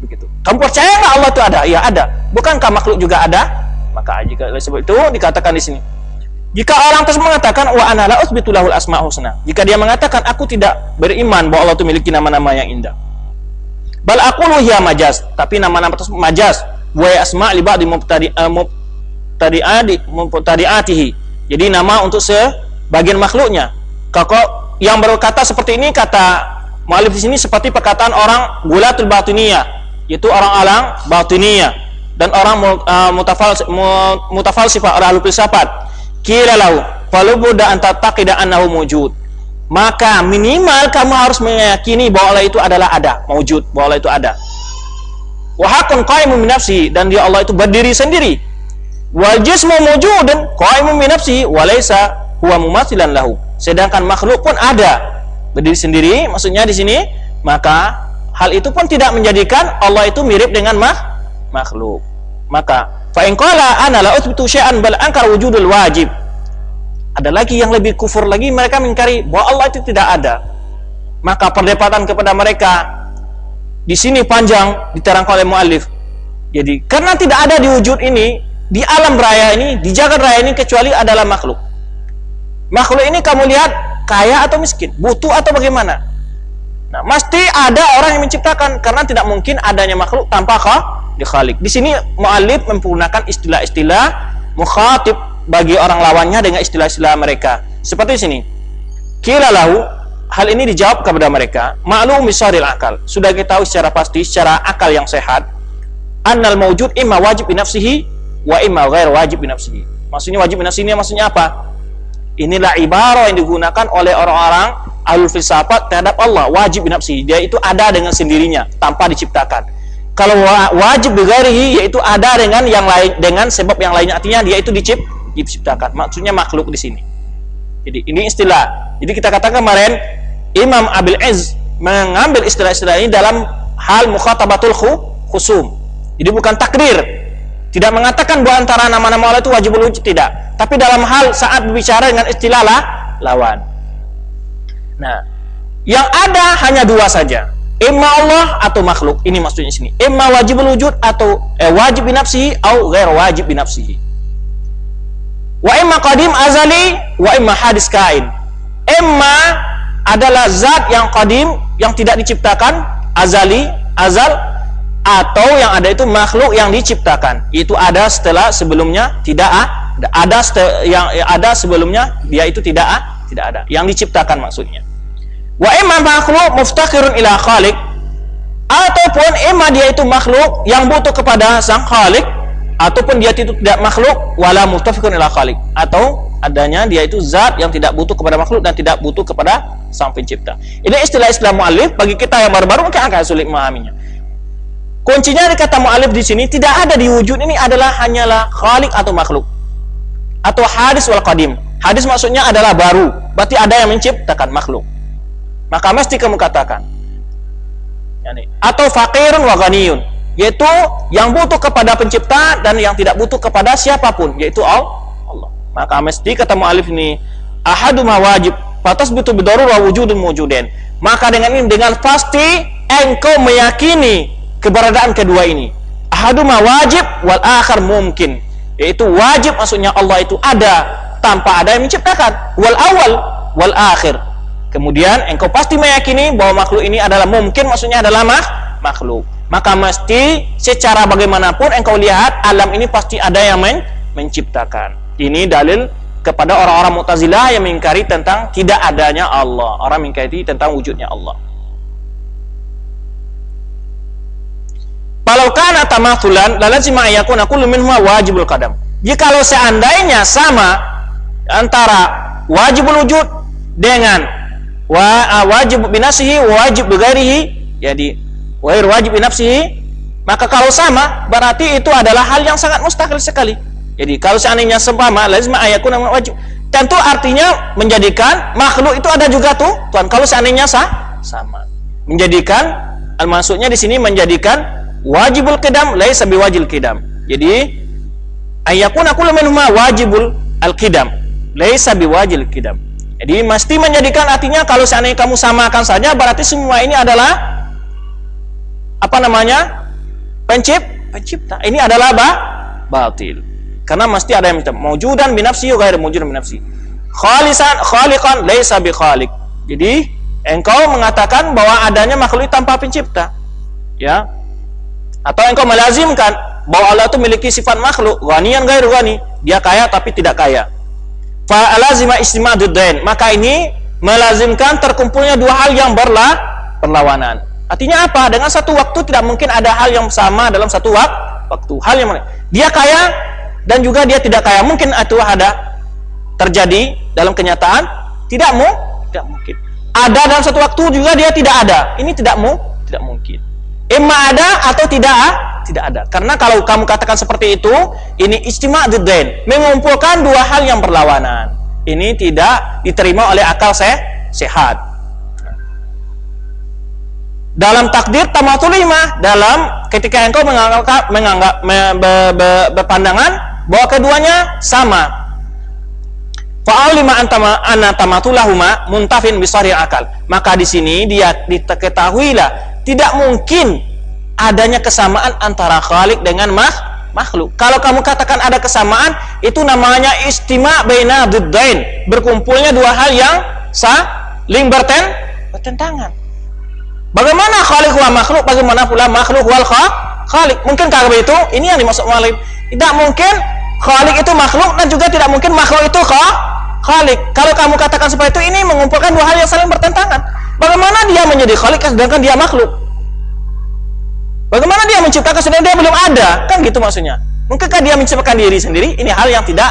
Begitu. Kamu percaya nggak Allah itu ada? Ya ada. Bukankah makhluk juga ada? Maka jika sebab itu dikatakan di sini. Jika orang tersebut mengatakan wa ana la uthbitu lahul asmaul husna, jika dia mengatakan aku tidak beriman bahwa Allah itu memiliki nama-nama yang indah, bal aqulu hiya majaz, tapi nama-nama tersebut majaz, wa asma' li ba'di mubtadi'atihi, jadi nama untuk sebagian makhluknya. yang berkata seperti ini, kata mu'allif di sini, seperti perkataan orang gulatul batiniyah, yaitu orang-orang batiniyah dan orang mutafalsifah, orang ahli filsafat. Qila lahu falubudda an tattaqida annahu mawjud. Maka minimal kamu harus meyakini bahwa Allah itu adalah ada, mawjud, bahwa Allah itu ada. Wa haqqun qaimun bi nafsihi, dan dia Allah itu berdiri sendiri. Wal jismu mawjudun qaimun bi nafsihi wa laysa huwa mumathilan lahu. Sedangkan makhluk pun ada, berdiri sendiri, maksudnya di sini, maka hal itu pun tidak menjadikan Allah itu mirip dengan makhluk. Maka fa in qala ana la uthbitu syai'an bal ankara wujudul wajib. Ada lagi yang lebih kufur lagi, mereka mengingkari bahwa Allah itu tidak ada. Maka perdebatan kepada mereka di sini panjang, diterangkan oleh muallif. Jadi karena tidak ada di wujud ini, di alam raya ini, di jagat raya ini, kecuali adalah makhluk. Makhluk ini kamu lihat kaya atau miskin, butuh atau bagaimana? Nah, mesti ada orang yang menciptakan, karena tidak mungkin adanya makhluk tanpa khalik. Di sini muallif menggunakan istilah-istilah mukhatib bagi orang lawannya dengan istilah-istilah mereka. Seperti sini. Qila lahu, hal ini dijawab kepada mereka, ma'lum bisaril akal. Sudah kita tahu secara pasti, secara akal yang sehat, annal mawjud imma wajib bi nafsihi wa imma ghair wajib bi nafsihi. Maksudnya wajib bi nafsihi, maksudnya apa? Inilah ibarat yang digunakan oleh orang-orang ahlul filsafat terhadap Allah, wajib bi nafsihi. Dia itu ada dengan sendirinya, tanpa diciptakan. Kalau wajib bi ghairihi, yaitu ada dengan yang lain, dengan sebab yang lainnya, artinya dia itu diciptakan. Maksudnya makhluk di sini. Jadi ini istilah. Jadi kita katakan kemarin Imam Abil Izz mengambil istilah-istilah ini dalam hal mukhatabatul khusum. Jadi bukan takdir. Tidak mengatakan bahwa antara nama-nama Allah itu wajibul wujud, tidak. Tapi dalam hal saat berbicara dengan istilah lawan. Nah, yang ada hanya dua saja. Imma Allah atau makhluk. Ini maksudnya sini. Imma wajibul wujud atau wajib bi nafsihi atau ghair wajib bi nafsihi. Wa imma qadim azali wa imma hadis kain. Imma adalah zat yang qadim, yang tidak diciptakan, azali, azal, atau yang ada itu makhluk yang diciptakan. Itu ada setelah sebelumnya tidak ada, yang ada sebelumnya dia itu tidak ada. Yang diciptakan maksudnya. Wa imma makhluk muftakhirun ila khaliq, ataupun imma dia itu makhluk yang butuh kepada sang khaliq, ataupun dia itu tidak makhluk wala muftakhirun ila khaliq, atau adanya dia itu zat yang tidak butuh kepada makhluk dan tidak butuh kepada sang pencipta. Ini istilah-istilah muallif, bagi kita yang baru-baru mungkin agak sulit memahaminya. Kuncinya di kata muallif di sini, tidak ada di wujud ini adalah hanyalah khaliq atau makhluk, atau hadis wal qadim. Hadis maksudnya adalah baru, berarti ada yang menciptakan makhluk. Maka mesti kamu katakan, atau faqirun wa ghaniyun, yaitu yang butuh kepada pencipta dan yang tidak butuh kepada siapapun, yaitu Allah. Maka mesti kata muallif ini, ahaduma wajib fatasbitu bidarurah wujudun mawjudin. Maka dengan ini, dengan pasti engkau meyakini keberadaan kedua ini. Ahaduma wajib wal akhar mungkin, yaitu wajib maksudnya Allah itu ada tanpa ada yang menciptakan, wal awal wal akhir. Kemudian engkau pasti meyakini bahwa makhluk ini adalah mungkin, maksudnya adalah makhluk. Maka mesti secara bagaimanapun engkau lihat alam ini pasti ada yang menciptakan. Ini dalil kepada orang-orang Mu'tazilah yang mengingkari tentang tidak adanya Allah. Orang mengingkari tentang wujudnya Allah. Kalau kana tamatsulan la lazima yakuna kullu minhuma wajibul qadam. Jikalau seandainya sama antara wajibul wujud dengan wajib binafsihi wajib bighairihi, jadi wajib wajib binafsihi, maka kalau sama berarti itu adalah hal yang sangat mustahil sekali. Jadi kalau seandainya sempama lazim ayakuna wajib, tentu artinya menjadikan makhluk itu ada juga tuh Tuhan. Kalau seandainya sama, menjadikan maksudnya di sini menjadikan wajibul qidam laisa biwajil qidam. Jadi ayakuna kullu minhuma wajibul al-qidam laisa biwajil qidam. Jadi mesti menjadikan artinya kalau seandainya kamu samakan saja berarti semua ini adalah apa namanya? Pencipta. Ini adalah batil. Karena mesti ada yang mawjudan bi nafsihi wa ghairu mawjudan bi nafsihi. Khaliqan laisa bi khaliq. Jadi engkau mengatakan bahwa adanya makhluk tanpa pencipta. Ya. Atau engkau melazimkan bahwa Allah itu memiliki sifat makhluk, ghaniyan ghairu ghani. Dia kaya tapi tidak kaya. Fa lazima istima'ud dain, maka ini melazimkan terkumpulnya dua hal yang berlawanan. Artinya apa? Dengan satu waktu tidak mungkin ada hal yang sama dalam satu waktu. Hal yang dia kaya dan juga dia tidak kaya, mungkin itu ada terjadi dalam kenyataan? Tidak mungkin. Ada dalam satu waktu juga dia tidak ada. Ini tidak mungkin. Imma ada atau tidak ada. Karena kalau kamu katakan seperti itu, ini ijtima' diddain, mengumpulkan dua hal yang berlawanan. Ini tidak diterima oleh akal sehat. Dalam takdir tamatulima, dalam ketika engkau menganggap berpandangan bahwa keduanya sama. Fa'alima anna tamatulahuma muntafin bisari akal. Maka di sini dia diketahuilah tidak mungkin adanya kesamaan antara khalik dengan makhluk. Kalau kamu katakan ada kesamaan, itu namanya istima' baina diddain, berkumpulnya dua hal yang saling bertentangan. Bagaimana khalik wal makhluk, bagaimana pula makhluk wal khalik? Mungkinkah begitu? Ini yang dimaksud mu'allif. Tidak mungkin khalik itu makhluk dan juga tidak mungkin makhluk itu khalik. Kalau kamu katakan seperti itu, ini mengumpulkan dua hal yang saling bertentangan. Bagaimana dia menjadi khalik sedangkan dia makhluk? Bagaimana dia menciptakan sedangkan dia belum ada? Kan gitu maksudnya. Mungkinkah dia menciptakan diri sendiri? Ini hal yang tidak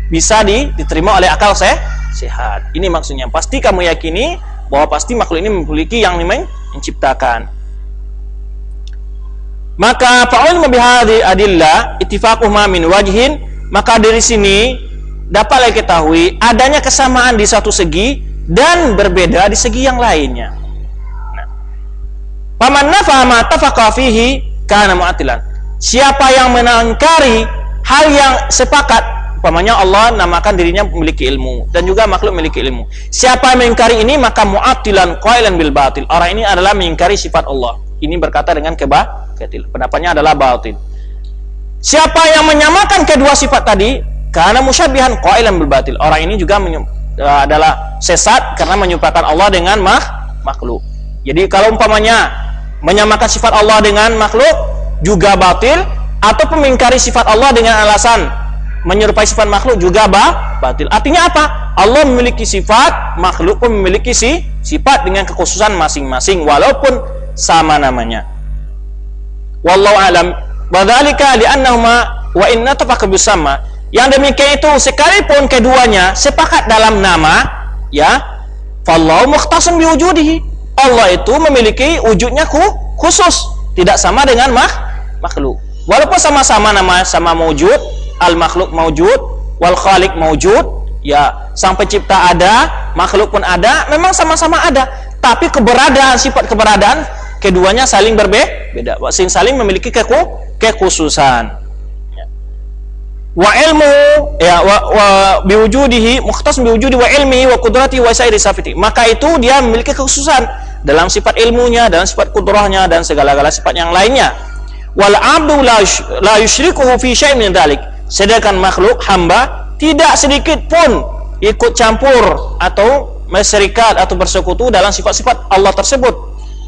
bisa diterima oleh akal sehat. Ini maksudnya. Pasti kamu yakini bahwa pasti makhluk ini memiliki yang menciptakan. Maka fa'ul bihadhi adillah ittifaquhuma min wajhin, maka dari sini dapatlah diketahui adanya kesamaan di satu segi dan berbeda di segi yang lainnya. Faman nafa ma tafaqa fihi kana mu'attilan. Siapa yang mengingkari hal yang sepakat, umpamanya Allah namakan dirinya memiliki ilmu dan juga makhluk memiliki ilmu. Siapa yang mengingkari ini maka mu'attilan qailan bil batil. Orang ini adalah mengingkari sifat Allah. Ini berkata dengan kebatil. Pendapatnya adalah batil. Siapa yang menyamakan kedua sifat tadi karena musyabbihan qailan bil batil. Orang ini juga adalah sesat karena menyerupakan Allah dengan makhluk. Jadi kalau umpamanya menyamakan sifat Allah dengan makhluk juga batil, atau mengingkari sifat Allah dengan alasan menyerupai sifat makhluk juga batil. Artinya apa? Allah memiliki sifat, makhluk pun memiliki sifat dengan kekhususan masing-masing walaupun sama namanya. Wallahu alam. Wadzalika li'annahuma wa inna tafaqa bisama. Yang demikian itu sekalipun keduanya sepakat dalam nama, ya, fallahu mukhtasun biwujudihi. Allah itu memiliki wujudnya khusus, tidak sama dengan makhluk. Walaupun sama-sama nama, sama mawjud, al-makhluk mawjud, wal khaliq mawjud, ya, sang pencipta ada, makhluk pun ada, memang sama-sama ada, tapi keberadaan, sifat keberadaan keduanya saling berbeda, saling memiliki kekhususan. Wa ilmu, ya, wa biwujudihi mukhtas biwujudi wa ilmihi wa qudrati wa sairi sifati. Maka itu dia memiliki kekhususan dalam sifat ilmunya, dalam sifat kudrahnya dan segala-gala sifat yang lainnya. Wal abdu la yusyrikuhu fi syai'in min dzalik. Sedangkan makhluk hamba tidak sedikit pun ikut campur atau berserikat atau bersekutu dalam sifat-sifat Allah tersebut.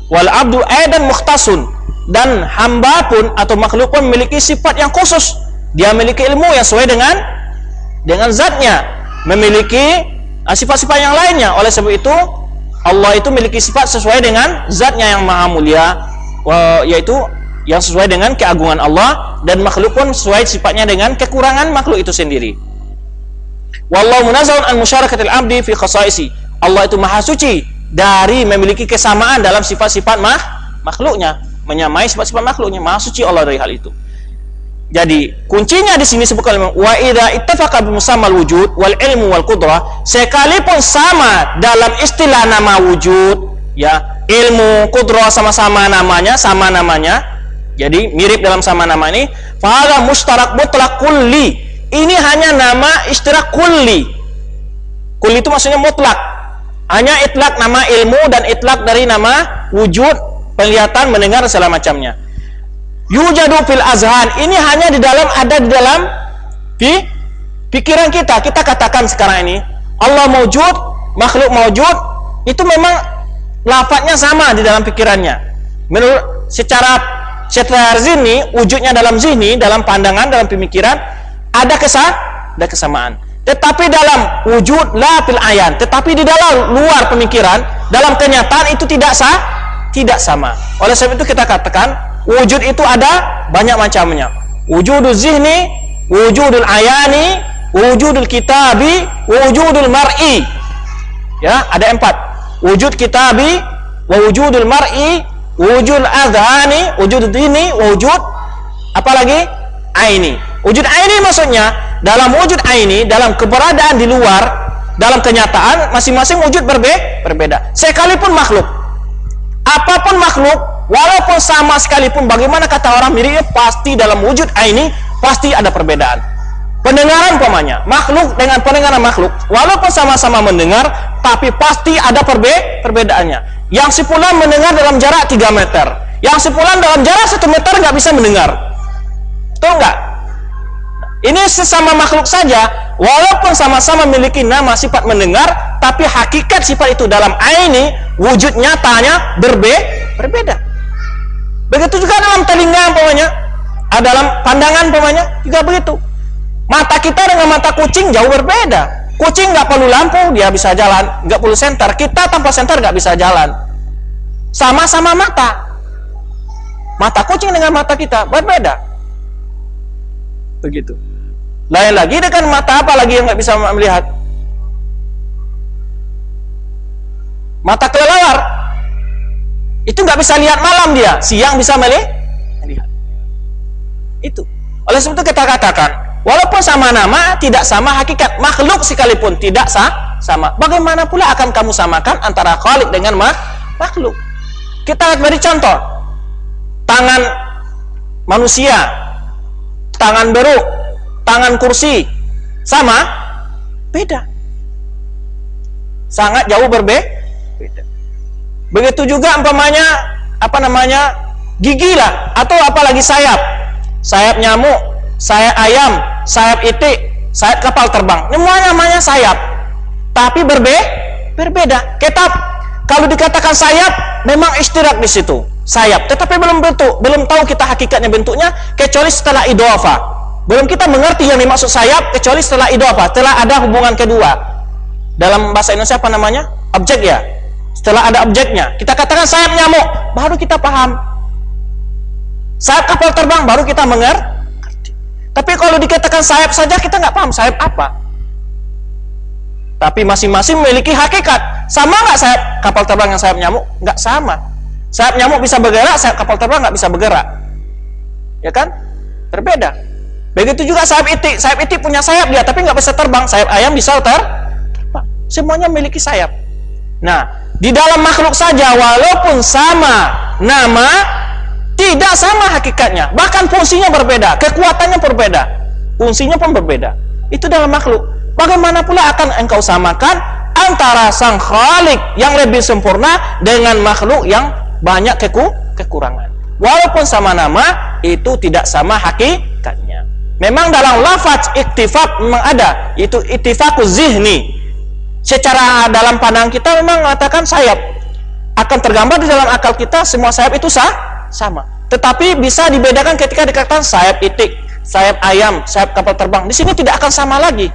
Wal abdu aidan mukhtasun, dan hamba pun atau makhluk pun memiliki sifat yang khusus. Dia memiliki ilmu yang sesuai dengan zatnya, memiliki sifat-sifat yang lainnya. Oleh sebab itu Allah itu memiliki sifat sesuai dengan zatnya yang maha mulia, yaitu yang sesuai dengan keagungan Allah, dan makhluk pun sesuai sifatnya dengan kekurangan makhluk itu sendiri. Wallahu munazzahun an musyarakati al-'abdi fi khasaisi. Allah itu maha suci dari memiliki kesamaan dalam sifat-sifat makhluknya, menyamai sifat-sifat makhluknya. Maha suci Allah dari hal itu. Jadi kuncinya di sini sebutkan wa idza ittafaqa bi musammal wujud wal ilmu wal qudrah, sekalipun sama dalam istilah nama wujud, ya, ilmu, qudrah sama-sama namanya, sama namanya. Jadi mirip dalam sama nama ini, fa'ala mustarak mutlak kulli. Ini hanya nama istirak kulli. Kulli itu maksudnya mutlak. Hanya itlak nama ilmu dan itlak dari nama wujud, penglihatan, mendengar, segala macamnya. Yujadu fil azhan. Ini hanya ada di dalam pikiran kita. Kita katakan sekarang ini Allah maujud, makhluk maujud, itu memang lafadznya sama di dalam pikirannya. Menurut secara zihni, wujudnya dalam zihni, dalam pandangan, dalam pemikiran ada kesamaan. Tetapi dalam wujud la fil ayan, tetapi di dalam luar pemikiran, dalam kenyataan itu tidak sama. Oleh sebab itu kita katakan wujud itu ada banyak macamnya. Wujudul zihni, wujudul ayani, wujudul kitabi, wujudul mar'i. Ya, ada 4. Wujud kitabi, wujudul mar'i, wujudul adhani, wujudul dini, wujud apa lagi? Aini. Wujud aini maksudnya dalam wujud aini, dalam keberadaan di luar, dalam kenyataan masing-masing wujud berbeda. Sekalipun makhluk, apapun makhluk, walaupun sama sekalipun, bagaimana kata orang miripnya, pasti dalam wujud aini pasti ada perbedaan. Pendengaran umpamanya, makhluk dengan pendengaran makhluk, walaupun sama-sama mendengar, tapi pasti ada perbedaannya. Yang sepulan mendengar dalam jarak 3 meter, yang sepulan dalam jarak 1 meter nggak bisa mendengar. Betul nggak? Ini sesama makhluk saja, walaupun sama-sama memiliki nama sifat mendengar, tapi hakikat sifat itu dalam aini, wujud nyatanya berbeda. Begitu juga dalam telinga umpamanya, dalam pandangan umpamanya juga begitu. Mata kita dengan mata kucing jauh berbeda. Kucing nggak perlu lampu, dia bisa jalan, nggak perlu senter. Kita tanpa senter nggak bisa jalan. Sama-sama mata. Mata kucing dengan mata kita berbeda. Begitu. Lain lagi dengan mata apa lagi yang nggak bisa melihat? Mata kelelawar. Itu nggak bisa lihat malam dia, siang bisa melihat. Itu. Oleh sebab itu kita katakan, walaupun sama nama, tidak sama hakikat. Makhluk sekalipun tidak sama. Bagaimana pula akan kamu samakan antara Khalik dengan makhluk? Kita beri contoh. Tangan manusia, tangan beruk, tangan kursi, sama? Beda. Sangat jauh berbeda. Begitu juga umpamanya gigi lah, atau apalagi sayap. Sayap nyamuk, sayap ayam, sayap itik, sayap kapal terbang. Semuanya namanya sayap, tapi berbeda. Kalau dikatakan sayap, memang istirak di situ. Sayap, tetapi belum tahu kita hakikatnya bentuknya kecuali setelah idhofah. Belum kita mengerti yang dimaksud sayap kecuali setelah idhofah, setelah ada hubungan kedua. Dalam bahasa Indonesia apa namanya? Objek ya. Setelah ada objeknya, kita katakan sayap nyamuk, baru kita paham. Sayap kapal terbang, baru kita mengerti. Tapi kalau dikatakan sayap saja, kita nggak paham sayap apa. Tapi masing-masing memiliki hakikat. Sama nggak sayap kapal terbang yang sayap nyamuk? Nggak sama. Sayap nyamuk bisa bergerak, sayap kapal terbang nggak bisa bergerak. Ya kan? Berbeda. Begitu juga sayap itik. Sayap itik punya sayap dia, tapi nggak bisa terbang. Sayap ayam bisa terbang. Semuanya memiliki sayap. Nah, di dalam makhluk saja, walaupun sama nama, tidak sama hakikatnya. Bahkan fungsinya berbeda, kekuatannya berbeda, fungsinya pun berbeda. Itu dalam makhluk. Bagaimana pula akan engkau samakan antara sang Khalik yang lebih sempurna dengan makhluk yang banyak kekurangan? Walaupun sama nama, itu tidak sama hakikatnya. Memang dalam lafaz iktifak memang ada, itu ittifaquz zihni. Secara dalam pandangan kita memang mengatakan sayap akan tergambar di dalam akal kita, semua sayap itu sama. Tetapi bisa dibedakan ketika dikatakan sayap itik, sayap ayam, sayap kapal terbang. Di sini tidak akan sama lagi.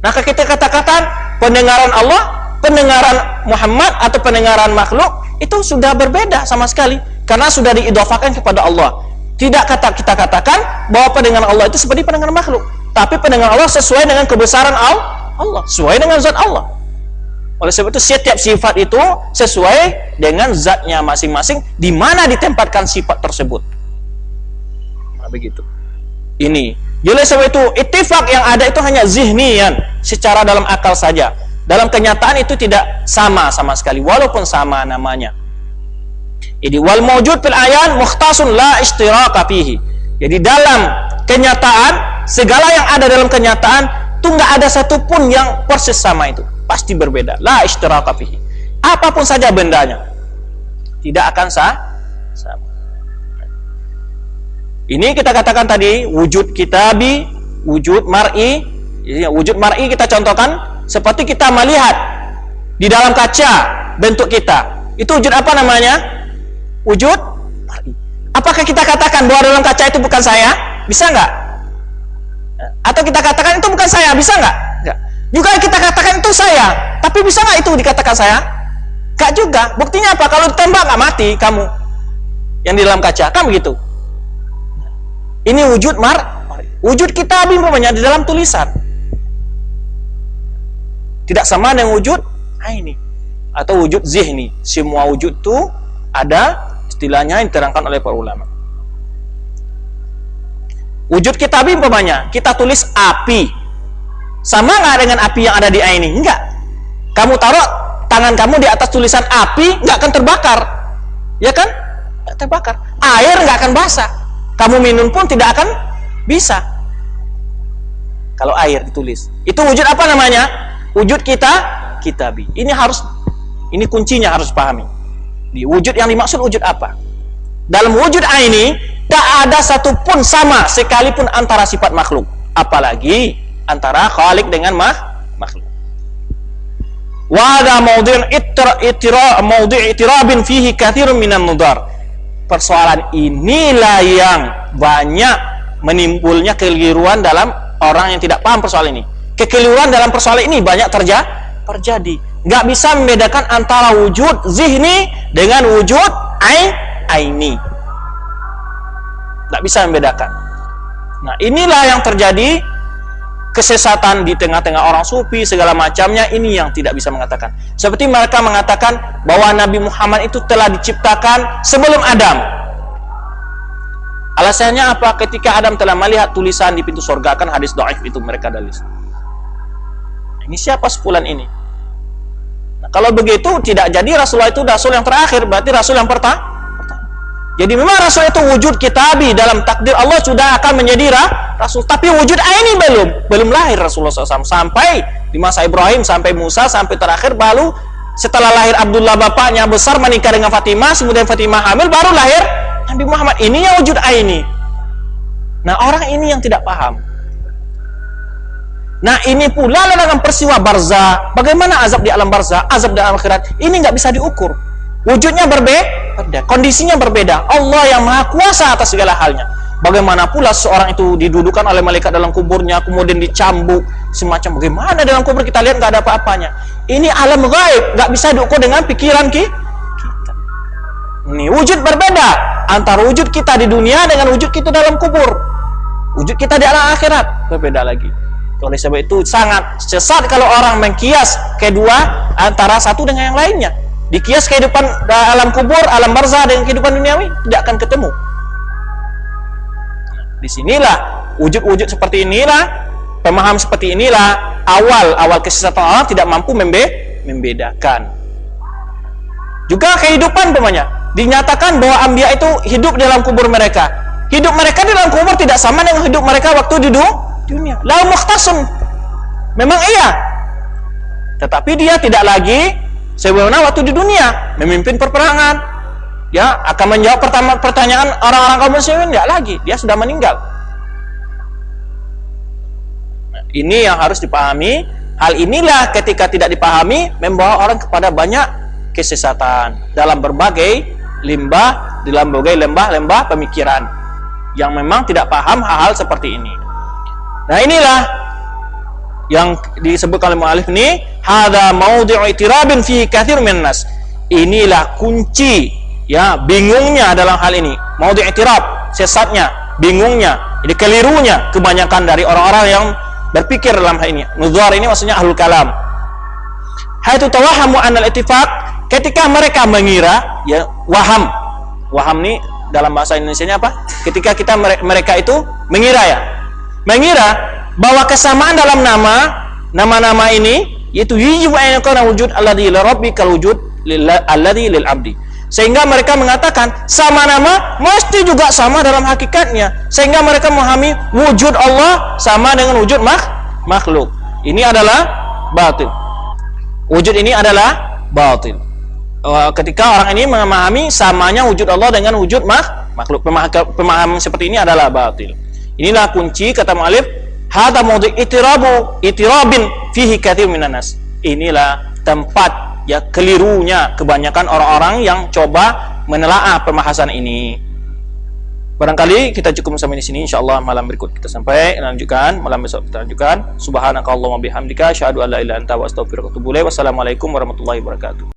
Maka kita katakan pendengaran Allah, pendengaran Muhammad atau pendengaran makhluk itu sudah berbeda sama sekali karena sudah diidhofakan kepada Allah. Tidak kita katakan bahwa pendengaran Allah itu seperti pendengaran makhluk, tapi pendengaran Allah sesuai dengan kebesaran Allah, sesuai dengan zat Allah. Oleh sebab itu setiap sifat itu sesuai dengan zatnya masing-masing, di mana ditempatkan sifat tersebut. Nah, begitu. Ini. Oleh sebab itu ittifaq yang ada itu hanya zihnian, secara dalam akal saja. Dalam kenyataan itu tidak sama sekali, walaupun sama namanya. Jadi wal mawjud fil ayan mukhtasun la ishtiraka fihi. Jadi dalam kenyataan, segala yang ada dalam kenyataan itu nggak ada satupun yang persis sama itu, pasti berbeda. La ishtiraka fihi. Apapun saja bendanya tidak akan sama. Ini kita katakan tadi wujud kitabi, wujud mar'i. Wujud mar'i kita contohkan seperti kita melihat di dalam kaca bentuk kita. Itu wujud apa namanya? Wujud mar'i. Apakah kita katakan bahwa dalam kaca itu bukan saya? Bisa nggak? Atau kita katakan itu bukan saya, bisa nggak? Nggak. Juga kita katakan itu saya, tapi bisa nggak itu dikatakan saya? Nggak juga. Buktinya apa? Kalau ditembak nggak mati kamu yang di dalam kaca, kan begitu. Ini wujud wujud kita umpamanya di dalam tulisan. Tidak sama dengan wujud aini atau wujud zihni. Semua wujud itu ada istilahnya yang diterangkan oleh para ulama. Wujud kitabi umpamanya kita tulis api, sama nggak dengan api yang ada di aini? Enggak. Kamu taruh tangan kamu di atas tulisan api, nggak akan terbakar, ya kan? Nggak terbakar. Air nggak akan basah. Kamu minum pun tidak akan bisa. Kalau air ditulis, itu wujud apa namanya? Wujud kitabi. Ini kuncinya harus pahami. Di wujud yang dimaksud wujud apa? Dalam wujud aini tak ada satupun sama sekalipun antara sifat makhluk, apalagi antara khalik dengan makhluk. Wa ada maudhi' itirabin fihi katsirun minan nudar. Persoalan inilah yang banyak menimbulnya kekeliruan dalam orang yang tidak paham persoalan ini. Kekeliruan dalam persoalan ini banyak terjadi. Nggak bisa membedakan antara wujud zihni dengan wujud aini. Nggak bisa membedakan. Nah, inilah yang terjadi kesesatan di tengah-tengah orang sufi segala macamnya, ini yang tidak bisa mengatakan. Seperti mereka mengatakan bahwa Nabi Muhammad itu telah diciptakan sebelum Adam. Alasannya apa? Ketika Adam telah melihat tulisan di pintu surga, kan hadis dhaif itu mereka dalil. Ini siapa sepulan ini? Nah, kalau begitu tidak jadi Rasulullah itu rasul yang terakhir, berarti rasul yang pertama. Jadi memang rasul itu wujud kitabi, dalam takdir Allah sudah akan menjadi rasul, tapi wujud aini belum lahir Rasulullah SAW sampai di masa Ibrahim, sampai Musa, sampai terakhir baru setelah lahir Abdullah bapaknya besar menikah dengan Fatimah, kemudian Fatimah hamil, baru lahir Nabi Muhammad. Ini yang wujud aini. Nah, orang ini yang tidak paham. Nah, ini pula dengan peristiwa barzah. Bagaimana azab di alam barzah, azab di alam akhirat, ini nggak bisa diukur. Wujudnya berbeda, kondisinya berbeda. Allah yang maha kuasa atas segala halnya. Bagaimana pula seorang itu didudukan oleh malaikat dalam kuburnya, kemudian dicambuk semacam bagaimana dalam kubur kita lihat nggak ada apa-apanya. Ini alam gaib, nggak bisa diukur dengan pikiran kita. Ini wujud berbeda antara wujud kita di dunia dengan wujud kita dalam kubur. Wujud kita di alam akhirat berbeda lagi. Oleh sebab itu sangat sesat kalau orang mengkias kedua antara satu dengan yang lainnya. Dikias kehidupan alam kubur, alam barzah dengan kehidupan duniawi, tidak akan ketemu. Disinilah wujud-wujud seperti inilah, pemahaman seperti inilah awal kesesatan orang tidak mampu membedakan. Juga kehidupan pemanya dinyatakan bahwa anbiya itu hidup dalam kubur mereka. Hidup mereka di dalam kubur tidak sama dengan hidup mereka waktu di dunia. La mukhtasun. Memang iya. Tetapi dia tidak lagi sebagaimana waktu di dunia memimpin peperangan, ya akan menjawab pertanyaan orang-orang kaum muslimin, tidak lagi, dia sudah meninggal. Nah, ini yang harus dipahami. Hal inilah ketika tidak dipahami membawa orang kepada banyak kesesatan dalam berbagai lembah pemikiran yang memang tidak paham hal-hal seperti ini. Nah, inilah yang disebutkan oleh mu'alif ini, hadza maudhi'u itirabin fi katsir minan nas. Inilah kunci ya bingungnya dalam hal ini. Maudhi' itirab, sesatnya, bingungnya, jadi kelirunya kebanyakan dari orang-orang yang berpikir dalam hal ini. Nuzar ini maksudnya ahlul kalam. Haitsu tawahamu anal ittifaq, ketika mereka mengira, ya waham. Waham ini dalam bahasa Indonesianya apa? Ketika mereka itu mengira bahwa kesamaan dalam nama-nama ini yaitu yajibu an yakuna wujud alladzi li rabbikal wujud alladzi lil abdi, sehingga mereka mengatakan sama nama mesti juga sama dalam hakikatnya, sehingga mereka memahami wujud Allah sama dengan wujud makhluk. Ini adalah batil. Wujud ini adalah batil. Ketika orang ini memahami samanya wujud Allah dengan wujud makhluk, pemahaman seperti ini adalah batil. Inilah kunci kata mu'alif, hadza maudhi' itirabin fihi katsir minan nas. Inilah tempat ya kelirunya kebanyakan orang-orang yang coba menelaah pembahasan ini. Barangkali kita cukup sampai di sini. Insyaallah malam berikut kita sampai lanjutkan, malam besok kita lanjutkan. Subhanakallahumma bihamdika asyhadu an la ilaha illa anta wa astaghfiruka wa atubu ilaik. Wassalamualaikum warahmatullahi wabarakatuh.